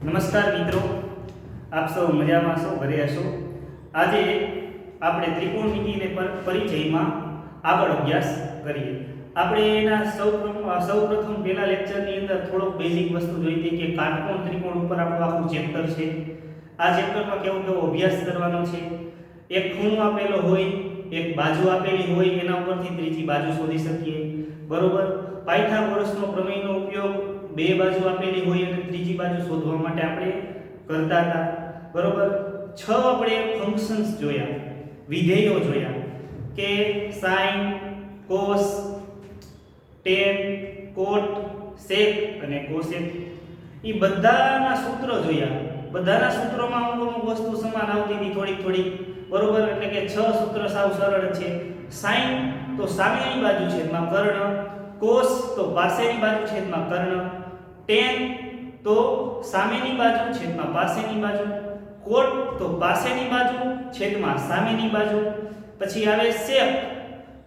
નમસ્કાર મિત્રો, આપ સૌ મજામાં છો, ઘરે હશો। આજે આપણે ત્રિકોણમિતિને પરિચયમાં આગળ અભ્યાસ કરીએ। આપણે એના સૌપ્રથમ પહેલા લેક્ચરની અંદર થોડોક બેઝિક વસ્તુ જોઈ હતી કે કાટકોણ ત્રિકોણ ઉપર આપણું આખું ચેપ્ટર છે। આ ચેપ્ટરમાં કેવો અભ્યાસ કરવાનો છે, એક ખૂણો આપેલો હોય, એક બાજુ આપેલી હોય, એના ઉપરથી ત્રીજી બાજુ શોધી શકીએ, બરોબર। પાયથાગોરસનો પ્રમેયનો ઉપયોગ બે બાજુ આપેલી હોય અને ત્રીજી બાજુ શોધવા માટે આપણે કરતા હતા, બરોબર। 6 આપણે ફંક્શન્સ જોયા, વિધેયો જોયા કે sin, cos, tan, cot, sec અને cosec। એ બધાના સૂત્રો જોયા। બધાના સૂત્રોમાં અમુક વસ્તુ સમાન આવતી હતી થોડી, બરોબર। એટલે કે 6 સૂત્ર સાવ સરળ છે। sin તો સામેની બાજુ છેદમાં કર્ણ, cos તો પાસેની બાજુ છેદમાં કર્ણ, tan તો સામેની બાજુ છેદમાં પાસેની બાજુ, cot તો પાસેની બાજુ છેદમાં સામેની બાજુ। પછી આવે sec,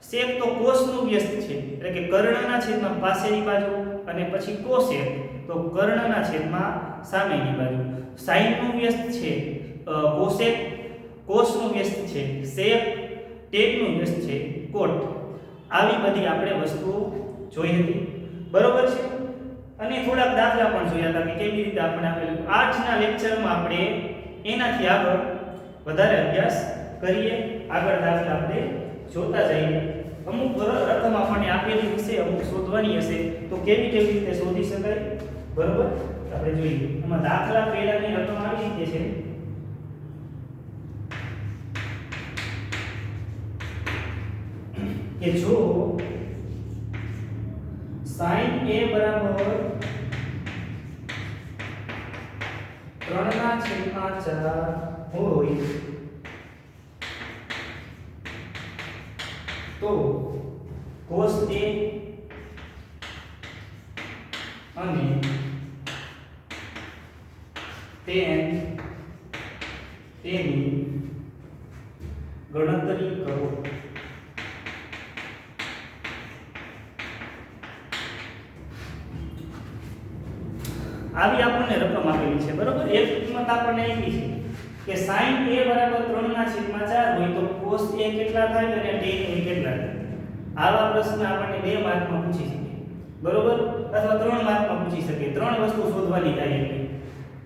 sec તો કોસનું વ્યસ્ત છે એટલે કે કર્ણના છેદમાં પાસેની બાજુ, અને પછી cosec તો કર્ણના છેદમાં સામેની બાજુ। sin નું વ્યસ્ત છે cosec, cos નું વ્યસ્ત છે sec, tan નું વ્યસ્ત છે cot। આવી બધી આપણે વસ્તુઓ જોઈ હતી, બરોબર છે। અને થોડાક દાખલા પણ જોયા હતા કે કેવી રીતે આપણે આપેલું। આજના લેક્ચરમાં આપણે એનાથી આગળ વધારે અભ્યાસ કરીએ, આગળ દાખલા આપણે જોતા જઈએ। અમુક રકમ આપણને આપેલી હશે, અમુક શોધવાની હશે, તો કેવી રીતે શોધી શકાય, બરોબર, આપણે જોઈએ। એમાં દાખલા પહેલાની રકમ આવી રીતે છે કે જો sin a બરાબર 3/4 હોય તો cos a અને tan તેની ગણતરી કરો। આવી આપણને રકમ આપેલી છે, બરોબર। એક કિંમત આપણને આપી છે કે sin a બરાબર 3/4 હોય તો cos a કેટલા થાય અને tan a કેટલા થાય। આવા પ્રશ્ન આપણને 2 માર્કમાં પૂછી શકે, બરોબર, અથવા 3 માર્કમાં પૂછી શકે। ત્રણ વસ્તુ શોધવાની થાય એટલે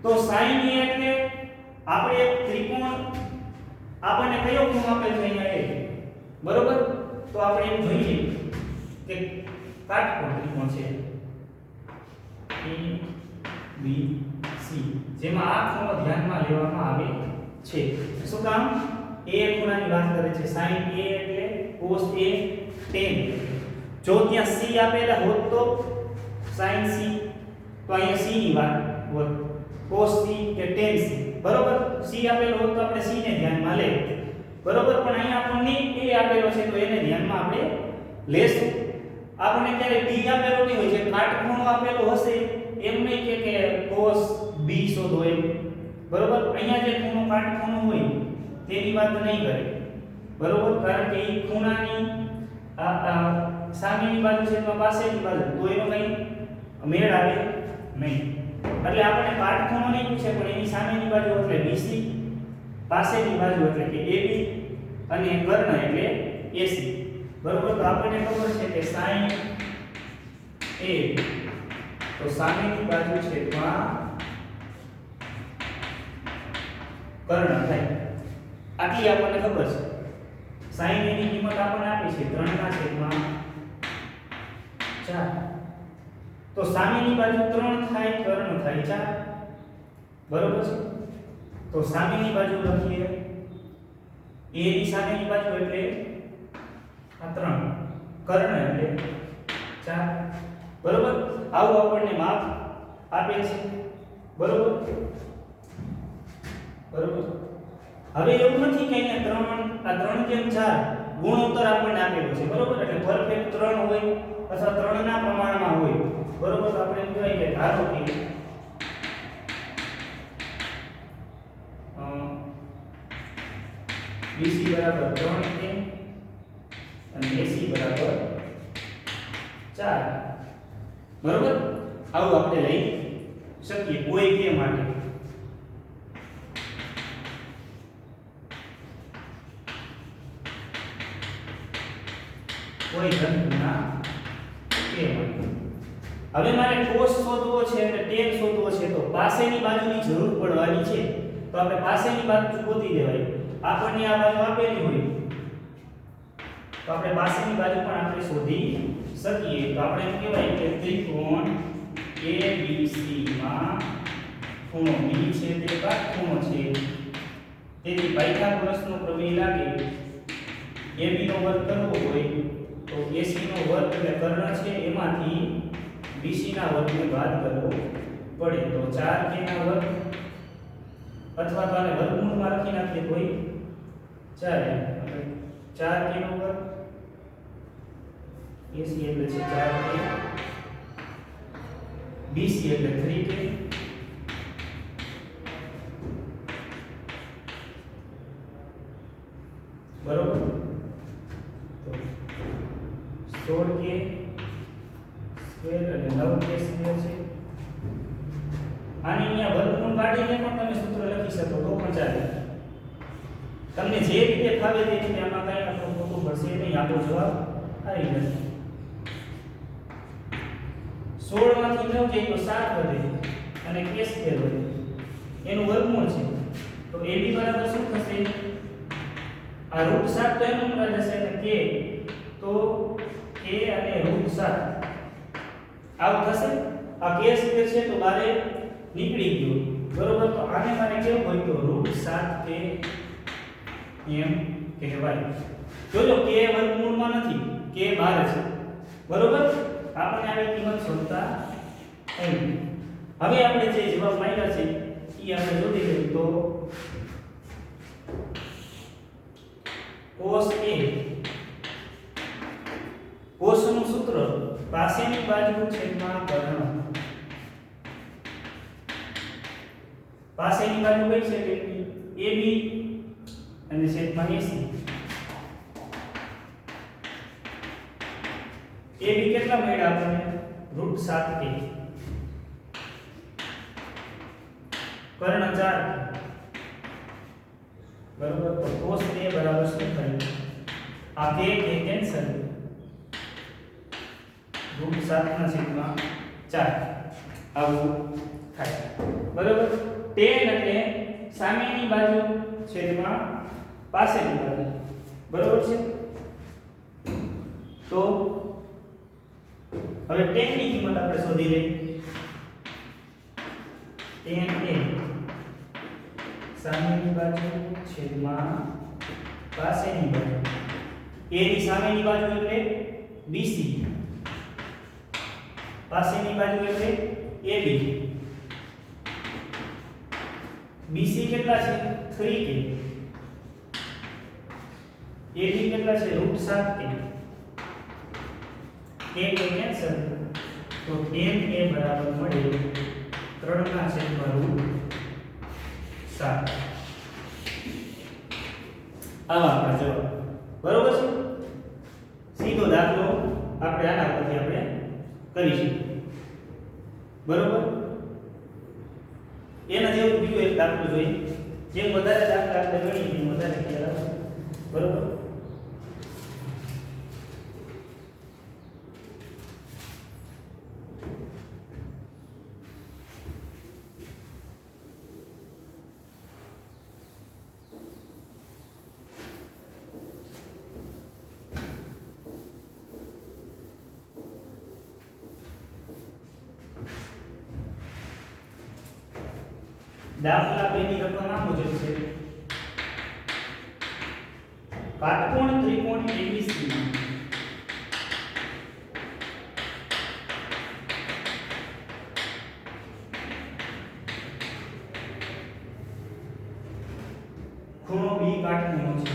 તો sin a એટલે આપણે એક ત્રિકોણ, આપણને કયો ખૂણો આપેલ છે અહીંયા a, બરોબર। તો આપણે એમ જોઈએ કે કાટકોણ ત્રિકોણ છે a b c, જેમાં આ ખૂણો ધ્યાનમાં લેવામાં આવે છે। શું કામ? a ખૂણાની વાત કરે છે, sin a એટલે cos a, tan। જો ત્યાં c આપેલા હોત તો sin c, તો અહીંયા c ની વાત હોત, cos c કે tan c, બરોબર। c આપેલો હોત તો આપણે c ને ધ્યાનમાં લે, બરોબર। પણ અહીંયા આપણને a આપેલો છે તો એને ધ્યાનમાં આપણે લેશું। આપણને ત્યારે b આપેલો નહીં હોય, જે કાટખૂણો આપેલો હશે એમ નહીં કે cos b શોધો એમ, બરોબર। અહીંયા જે ખૂણો કાટખૂણો હોય તેની વાત નહીં કરે, બરોબર, કારણ કે એ ખૂણાની સામેની બાજુ છે અથવા પાસેની બાજુ, તો એનો કઈ મેળ આવે નહીં। એટલે આપણને કાટખૂણો નહીં પૂછે, પણ એની સામેની બાજુ એટલે bc, પાસેની બાજુ એટલે કે ab, અને કર્ણ એટલે ac, બરોબર। તો આપણને ખબર છે કે sin a તો સામેની બાજુ છેદમાં કર્ણ થાય, આટલી આપણને ખબર છે। sin a ની કિંમત આપણને આપી છે 3/4, તો સામેની બાજુ 3 થાય, કર્ણ થાય 4, બરોબર છે। તો સામેની બાજુ લખીએ a ની સામેની બાજુ એટલે આ 3, કર્ણ એટલે 4, બરોબર। આવું આપણને માપ આપે છે, બરોબર, બરોબર। હવે એવું નથી કે અહીંયા 3/4 ગુણોત્તર આપણને આપેલો છે, બરોબર। એટલે પરફેક્ટ 3 હોય અથવા 3 ના પ્રમાણમાં હોય, બરોબર। તો આપણે એમ કહેવાય કે ધારો કે BC બરાબર 3 અને AC બરાબર 4, બરોબર। આવું આપણે લઈ શકીએ કોઈ કે માટે કોઈ ઘનના કે માટે હવે મારે cos શોધવો છે અને tan શોધવો છે તો પાસેની બાજુની જરૂર પડવાની છે તો આપણે પાસેની બાજુ શોધી દેવાય આપણને આ બાજુ આપેલી હોય તો આપણે પાસેની બાજુ પણ આપણે શોધી શકીએ તો આપણે એમ કહેવાય કે ત્રિકોણ ABC માં ખૂણો B છે તે કાટખૂણો છે તેથી પાયથાગોરસનો પ્રમેય લાગે AB નો વર્ગ કરવો હોય તો AC નો વર્ગ એટલે કર્ણ છે એમાંથી BC ના વર્ગને બાદ કરવો પડે તો 4k ના વર્ગ અથવા તો આને વર્ગમૂળમાં લખી નાખીએ તોય ચાલે 4k નો વર્ગ AC એટલે છે 4k BC એટલે 3k બરોબર તો 16k સ્ક્વેર અને 9k સ્ક્વેર છે આની અહીંયા વર્ગમૂળ કાઢીને પણ તમે સૂત્ર લખી શકો તો પણ ચાલે તમને જે રીતે ફાવે તે રીતે આમાં કાંઈ આપણું ખોટું પડશે નહીં આપણો જવાબ આવી જશે 16 માંથી 9 જાય તો 7 વધે અને k સ્ક્વેર વધે એનું વર્ગમૂળ છે તો AB બરાબર શું થશે આ √7 તો એનું ઉપર જશે અને k તો k અને √7 આવું થશે આ k સ્ક્વેર છે તો બારે નીકળી ગયો બરોબર તો આને મારે કેવું હોય તો √7k એમ કહેવાય જોજો k વર્ગમૂળમાં નથી k બહાર છે બરોબર આપણે આવી કિંમત શોધતા આવી હવે આપણે જે જવાબ માંગ્યા છે એ આપણે શોધી લઈએ તો cos A cos નું સૂત્ર પાસેની બાજુ છેદમાં કર્ણ પાસેની બાજુ કઈ છે કે AB અને છેદમાં AC AB કેટલા મળ્યા આપણને √7k કર્ણ 4 બરોબર તો cos A બરાબર શું થાય આ k કેન્સલ √7 ના છેદમાં 4 આવું થાય બરોબર tan એટલે સામેની બાજુ છેદમાં પાસેની બાજુ બરોબર છે તો હવે tan ની કિંમત આપણે શોધી લઈએ tan A સામેની બાજુ છેદમાં પાસેની બાજુ A ની સામેની બાજુ એટલે BC પાસેની બાજુ એટલે AB BC કેટલા છે 3k AB કેટલા છે √7k k કેન્સલ તો tan A બરાબર મળે 3 ના છેદમાં √7 આવા આપણા જવાબ બરોબર છે સીધો દાખલો આપણે આના પરથી આપણે કરીશું બરોબર એના જેવો બીજો એક દાખલો જોઈએ જેમ વધારે દાખલા આપણે ગણીએ તેમ વધારે ખ્યાલ આવે બરોબર દાખલા 2 ની રકમ આ મુજબ છે કાટકોણ ત્રિકોણ ABC માં ખૂણો B કાટખૂણો છે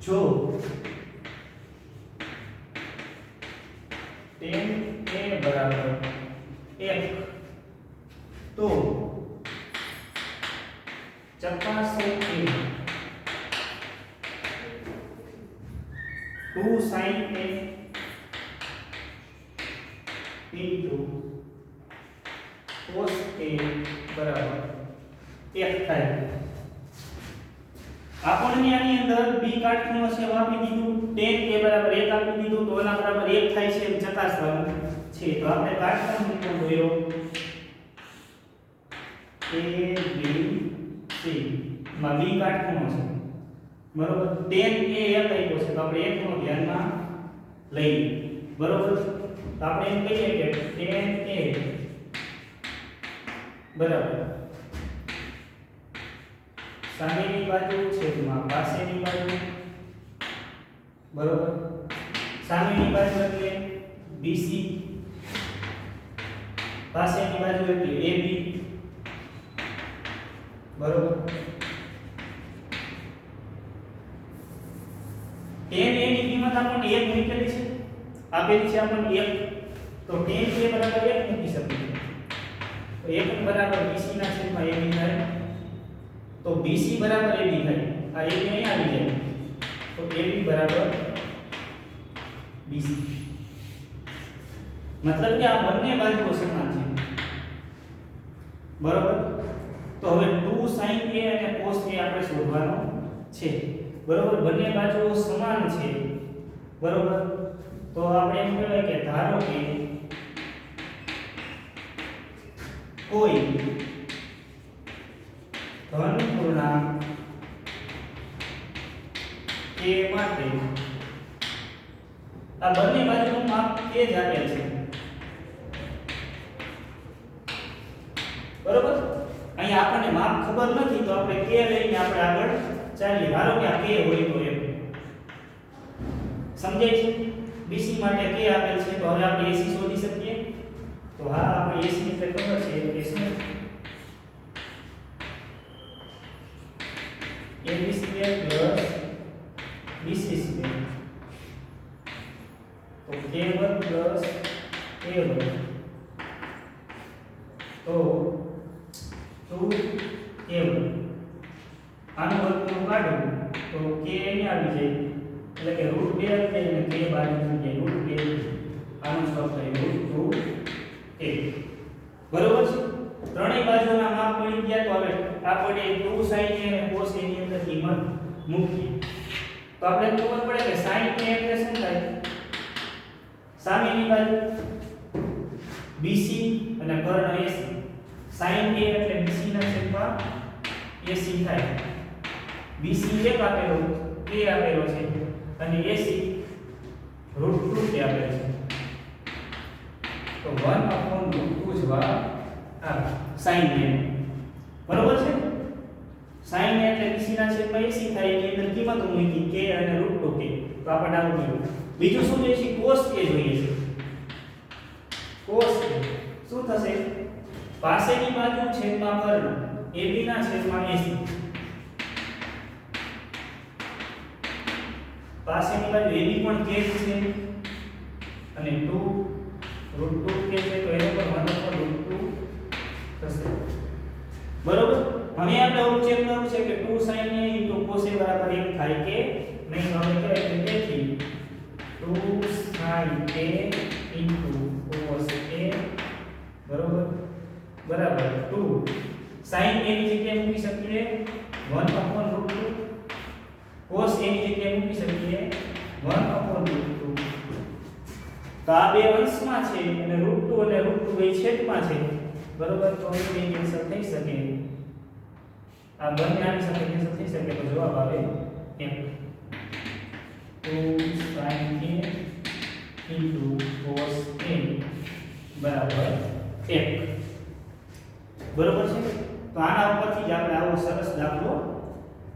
જો tan A બરાબર 1 તો ચકાસો કે 2 sin a into cos a બરાબર 1 થાય. આપણને આની અંદર b કાટખૂણો છે આપી દીધું, tan a બરાબર 1 આપી દીધું, તો એના બરાબર 1 થાય છે એમ ચકાસવાનું છે. તો આપણે કાટખૂણો મૂકવો જોયો a b c માં b કાટખૂણો છે બરોબર. tan a 1 આપ્યો છે તો આપણે 1 નો ધ્યાનમાં લઈએ બરોબર. તો આપણે એમ કહીએ કે tan a બરાબર સામેની બાજુ છેદમાં પાસેની બાજુ બરોબર. સામેની બાજુ એટલે BC, પાસેની બાજુ એટલે AB બરોબર. tan a ની કિંમત આપણને 1 મૂકેલી છે, આપેલી છે આપણને 1, તો tan a બરાબર 1 મૂકી શકીએ. તો 1 બરાબર BC ના છેદમાં AB થાય, તો BC બરાબર AB થાય. આ AB અહીં આવી જાય તો AB બરાબર BC. મતલબ કે આ બંને બાજુઓ સમાન છે બરોબર. તો હવે 2 sin a અને cos a આપણે શોધવાનો છે બરોબર. બંને બાજુઓ સમાન છે બરોબર. તો આપણે એમ કહેવાય કે ધારો કે કોઈ ધન પૂર્ણાંક a માટે આ બંને બાજુનું માપ a જ આપેલ છે બરોબર. અહીંયા આપણને માપ ખબર નથી તો આપણે k લઈને આપણે આગળ ચાલીએ. ધારો કે આ k હોય તો એમ સમજાય છે. BC માટે k આપેલ છે તો હવે આપણે AC શોધી શકીએ. તો હા, આપણે AC ની ખબર છે કે શું AB square plus BC square, તો K1 plus A1 તો 2A1. આનું વર્ગમૂળ કાઢવું તો K અહીંયા આવી જાય એટલે કે √2 આવી જાય અને K બાજુ થઈ જાય √2. આનું સ્વરૂપ થાય √2a બરોબર છે. ત્રણેય બાજુના માપ મળી ગયા. તો હવે આપણે 2 sin a અને cos a ની અંદર કિંમત મૂકીએ તો આપણે ખબર પડે કે sin a એટલે શું થાય, સામેની બાજુ BC અને કર્ણ AC. sin a એટલે BC ના છેદમાં AC થાય. BC 1 આપેલો, a આપેલો છે અને AC √2 આપેલો છે. તો 1/√2 જવાબ આવે sin a બરોબર છે. sin a એટલે BC ના છેદમાં AC થાય. એની અંદર કિંમતો મૂકી k અને √2k. તો આપણે ડાઉન કર્યું. બીજું શું જોઈએ છે, cos a જોઈએ છે. cos a શું થશે, પાસેની બાજુ છેદમાં કર્ણ AB ના છેદમાં AC. પાસેની બાજુ AB પણ k છે અને 2√2k છે તો એનો પણ 1/√2 થશે બરોબર. હવે આપણે એવું ચેક કરવું છે કે 2 sin a cos a બરાબર 1 થાય કે નહીં. હવે કહેવાય કે તેથી 2 sin a cos a બરોબર બરાબર 2 sin a ની જગ્યાએ મૂકી શકીએ 1/√2, cos a ની જગ્યાએ મૂકી શકીએ 1/√2. તો આ બે અંશમાં છે અને √2 અને √2 બે છેદમાં છે બરોબર. તો અહીં બે કેન્સલ થઈ શકે. આ બંને આની સાથે કેન્સલ થઈ શકે તો જવાબ આવે 1. 2 sin a cos a બરાબર 1 બરોબર છે. તો આના ઉપરથી જ આપણે આવો સરસ દાખલો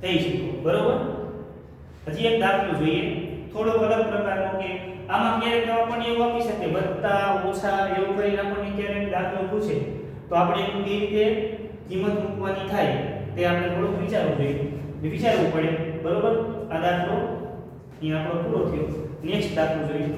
થઈ શકે બરોબર. હજી એક દાખલો જોઈએ થોડો અલગ પ્રકારનો કે આમાં ક્યારેક આપણને એવું આપી શકે વત્તા ઓછા એવું કરીને આપણને ક્યારેક દાખલો પૂછે તો આપણે એનું કેવી રીતે કિંમત મૂકવાની થાય તે આપણે થોડું વિચારવું જોઈએ, વિચારવું પડે બરોબર. આ દાખલો અહીં આપણો પૂરો થયો. નેક્સ્ટ દાખલો જોઈએ.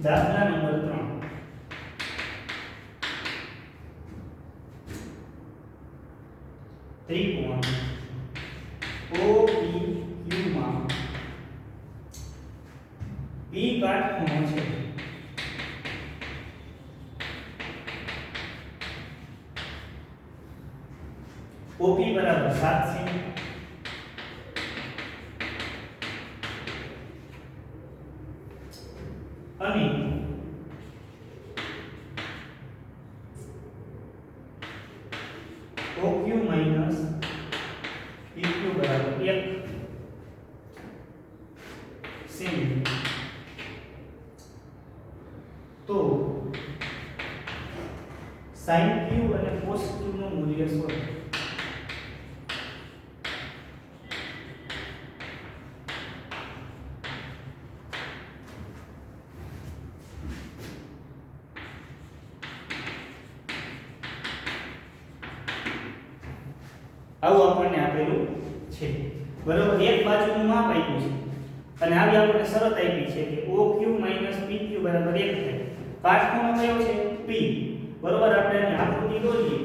દાખલા નંબર 3 ત્રિકોણ OPQ માં P કાટખૂણો છે. OP બરાબર 7 સેમી અને OQ માઈનસ PQ બરાબર 1 સેમી. તો sin Q અને cos Q નું મૂલ્ય શોધો. આવું આપણને આપેલું છે બરોબર. એક બાજુનું માપ આપ્યું છે અને આવી આપણને શરત આપી છે કે OQ PQ બરાબર 1 થાય. કાટખૂણો કયો છે P બરોબર. આપણે આની આકૃતિ દોરીએ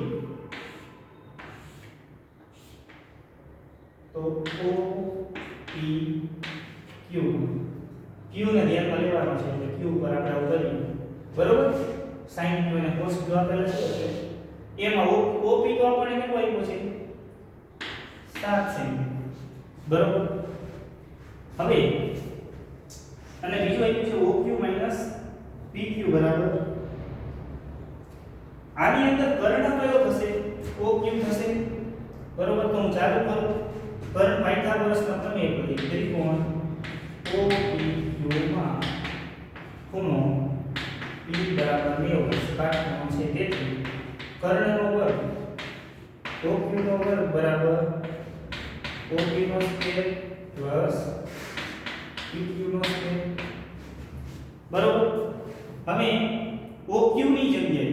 તો OPQ Q ને ધ્યાનમાં લેવાનો છે એટલે Q પર આપણે આવું કરીએ બરોબર. sin Q અને cos Q આપેલા છે એમાં OP તો આપણને કેટલો આપ્યો છે 7 સેમી બરોબર. હવે અને બીજું આપ્યું છે OQ PQ બરાબર. આની અંદર કર્ણ કયો થશે OQ થશે બરોબર. તો હું ચાલુ કરું. કર્ણ પાયથાગોરસના પ્રમેય પરથી ત્રિકોણ OPQ માં ખૂણો P બરાબર 90 કાટખૂણો છે. તેથી કર્ણનો વર્ગ OQ નો વર્ગ બરાબર OP નો સ્ક્વેર પ્લસ PQ નો સ્ક્વેર બરોબર. હવે OQ ની જગ્યાએ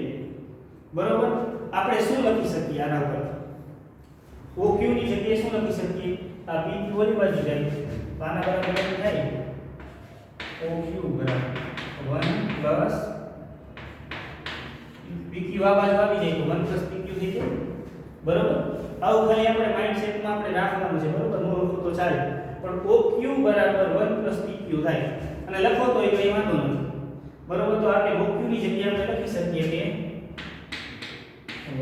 બરોબર આપણે શું લખી શકીએ આના પર? OQ ની જગ્યાએ શું લખી શકીએ? આ PQ ઓલી બાજુ જાય તો આના બરાબર કેટલું થાય? OQ બરાબર 1 પ્લસ PQ આ બાજુ આવી જાય તો 1 પ્લસ PQ થઈ જાય બરોબર. આવું ખાલી આપણે માઇન્ડસેટમાં આપણે રાખવાનું છે બરોબર. નો લખો તો ચાલે પણ OQ બરાબર 1 પ્લસ PQ થાય અને લખો તો એ કઈ વાંધો નથી બરોબર. તો આપણે OQ ની જગ્યાએ આપણે લખી શકીએ કે 1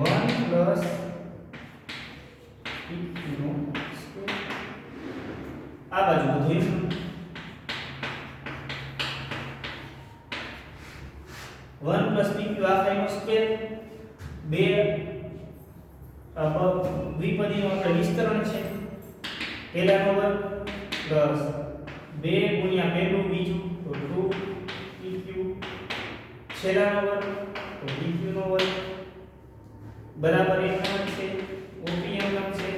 પ્લસ PQ નો સ્ક્વેર. આ બાજુ બધું 1 પ્લસ PQ આખા નો સ્ક્વેર 2 દ્વિપદીનો આપણે વિસ્તરણ છે પહેલાનો વર્ગ પ્લસ 2 ગુણ્યા પહેલું બીજું તો 2PQ છેલ્લાનો વર્ગ તો PQ નો વર્ગ બરાબર એમ નામ છે OP એમ નામ છે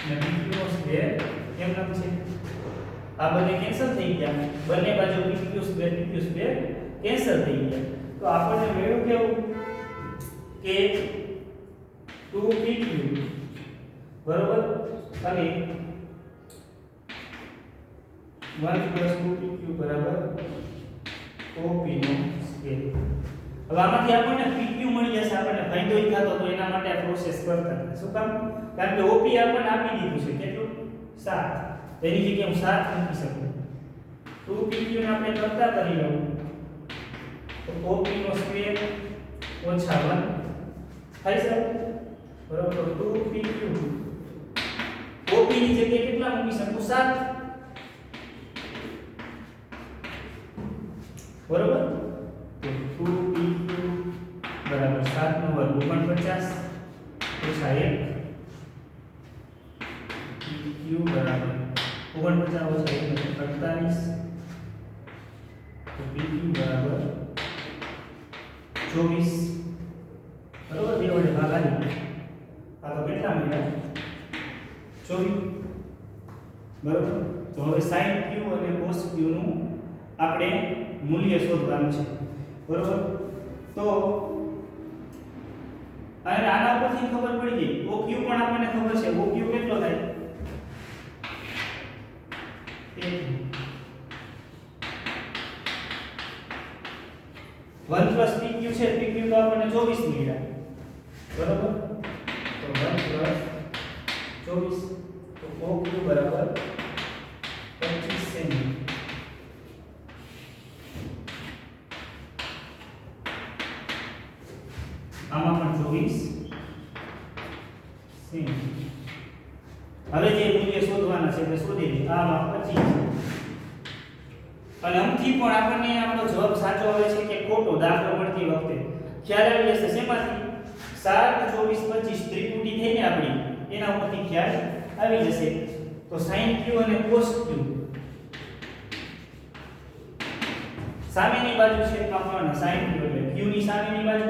અને PQ નો સ્ક્વેર એમ નામ છે. આ બંને કેન્સલ થઈ ગયા. બંને બાજુ PQ સ્ક્વેર કેન્સલ થઈ ગયા. તો આપણને મળ્યું કેવું કે 2PQ બરોબર અને 1 પ્લસ 2PQ બરાબર OP નો સ્ક્વેર. હવે આમાંથી આપણને PQ મળી જશે. આપણને ફાયદો ઈ થતો તો એના માટે આ પ્રોસેસ કરતા હતા. શું કામ? કારણ કે OP આપણને આપી દીધું છે કેટલું 7. એની જગ્યાએ હું 7 મૂકી શકું. 2PQ ને આપણે કરતા કરી લઉં તો OP નો સ્ક્વેર ઓછા 1 થાય છે બરાબર. તો 2PQ OP ની જગ્યાએ કેટલા મૂકી શકું 7 બરાબર. તો 2PQ બરાબર 7 નો વર્ગ 49 ઓછા 1 PQ બરાબર 49 ઓછા 1 48 તો PQ બરાબર 24 બરાબર. બે વડે ભાગ આવી આ તો કેટલા મળ્યા 24 બરાબર. તો હવે sin Q અને cos Q નું આપણે મૂલ્ય શોધવાનું છે બરાબર. તો અને આના પરથી ખબર પડી ગઈ OQ પણ આપણને ખબર છે. OQ કેટલો થાય? 1 પ્લસ PQ છે, PQ તો આપણને 24 મળ્યા, બરોબર? તો 1 પ્લસ 24 તો OQ બરાબર 25 સેમી. આમાં પણ 24 સેમી. હવે જે મૂલ્ય શોધવાના છે તે શોધી લઈએ. આમાં 25 અને આમથી પણ આપણને આપણો જવાબ સાચો આવે છે કે ખોટો દાખલો મળતી વખતે ખ્યાલ આવી જશે. શેમાંથી? 7 24 25 ત્રિપુટી થઈને આપણી એના ઉપરથી ખ્યાલ આવી જશે. તો sin q અને cos q સામેની બાજુ છેદમાં કર્ણ sin q એટલે q ની સામેની બાજુ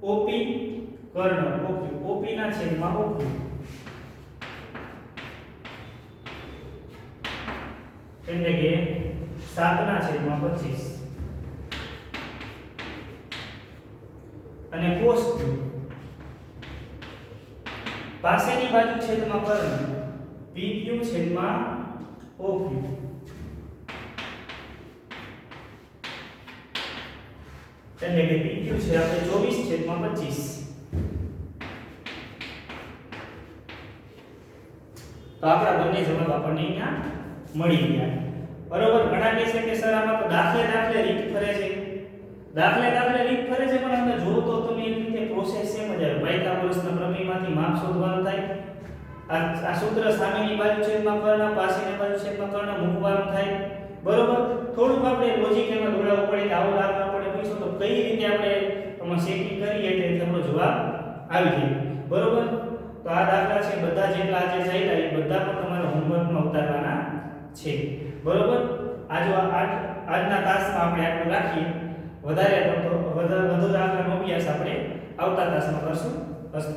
OP કર્ણ OQ OP ના છેદમાં OQ એટલે કે 7 ના છેદમાં 25 અને cos q પાસેની બાજુ છેદમાં કર્ણ PQ છેદમાં OQ એટલે કે PQ છે આપણે 24 છેદમાં 25. તો આપણા બંને જવાબ આપણને અહીંયા મળી ગયા, બરોબર? ઘણા કહે છે કે સર આમાં તો દાખલે રીત ફરે છે, દાખલે રીત ફરે છે, પણ આપણે જો તો તમે એક રીતે પ્રોસેસ સેમ જ આવે. પાયથાગોરસના પ્રમેયમાંથી માપ શોધવાનું થાય. આ સૂત્ર સામેની બાજુ છેદમાં કર્ણ, પાછળની બાજુ છેદમાં કર્ણ મૂકવાનું થાય, બરોબર? થોડુંક આપણે લોજિક એમાં દોડાવવું પડે કે આવો દાખલો આપણે પૂછો તો કઈ રીતે આપણે આમાં સેટિંગ કરીએ એટલે આપણો જવાબ આવી જાય, બરોબર? તો આ દાખલા છે બધા જેટલા આજે ચાલ્યા એ બધા પણ તમારા હોમવર્કમાં ઉતારવાના છે, બરોબર? આજના તાસમાં આપણે આટલું રાખીએ. વધુ દાખલાનો અભ્યાસ આપણે આવતા તાસમાં કરશું. અસ્તુ.